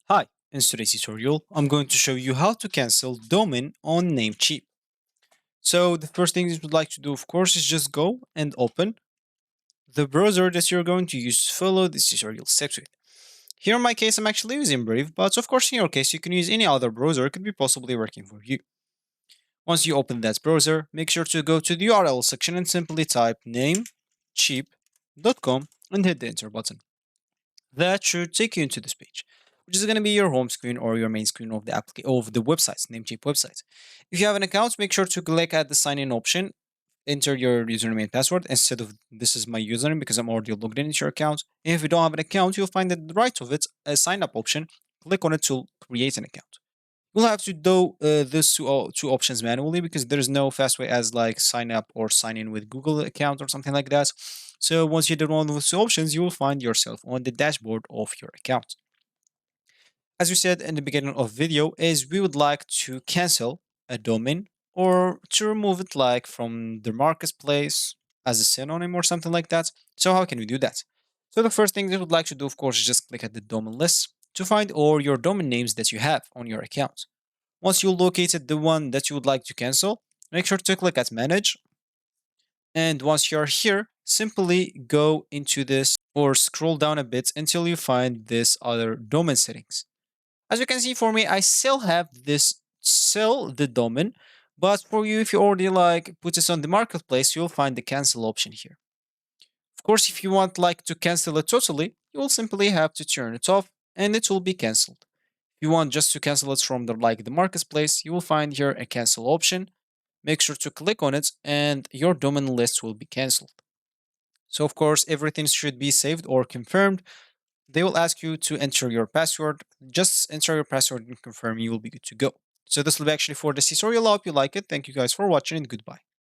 Hi, in today's tutorial, I'm going to show you how to cancel domain on Namecheap. So the first thing you would like to do, of course, is just go and open the browser that you're going to use to follow this tutorial steps with. Here in my case, I'm actually using Brave, but of course in your case, you can use any other browser, it could be possibly working for you. Once you open that browser, make sure to go to the URL section and simply type namecheap.com and hit the enter button. That should take you into this page, which is going to be your home screen or your main screen of the website, Namecheap website. If you have an account, make sure to click at the sign in option, enter your username and password instead of this is my username because I'm already logged in into your account. And if you don't have an account, you'll find at the right of it a sign up option. Click on it to create an account. You'll have to do these two options manually because there's no fast way as like sign up or sign in with Google account or something like that. So once you do one of those two options, you will find yourself on the dashboard of your account. As we said in the beginning of video, is we would like to cancel a domain or to remove it like from the marketplace as a synonym or something like that. So how can we do that? So the first thing that we would like to do, of course, is just click at the domain list to find all your domain names that you have on your account. Once you located the one that you would like to cancel, make sure to click at manage. And once you're here, simply go into this or scroll down a bit until you find this other domain settings. As you can see for me, I still have this sell the domain, but for you, if you already like put this on the marketplace, you'll find the cancel option here. Of course, if you want like to cancel it totally, you will simply have to turn it off and it will be canceled. If you want just to cancel it from the marketplace, you will find here a cancel option. Make sure to click on it and your domain list will be canceled. So of course, everything should be saved or confirmed. They will ask you to enter your password. Just enter your password and confirm you will be good to go. So this will be actually for this tutorial. I hope you like it. Thank you guys for watching and goodbye.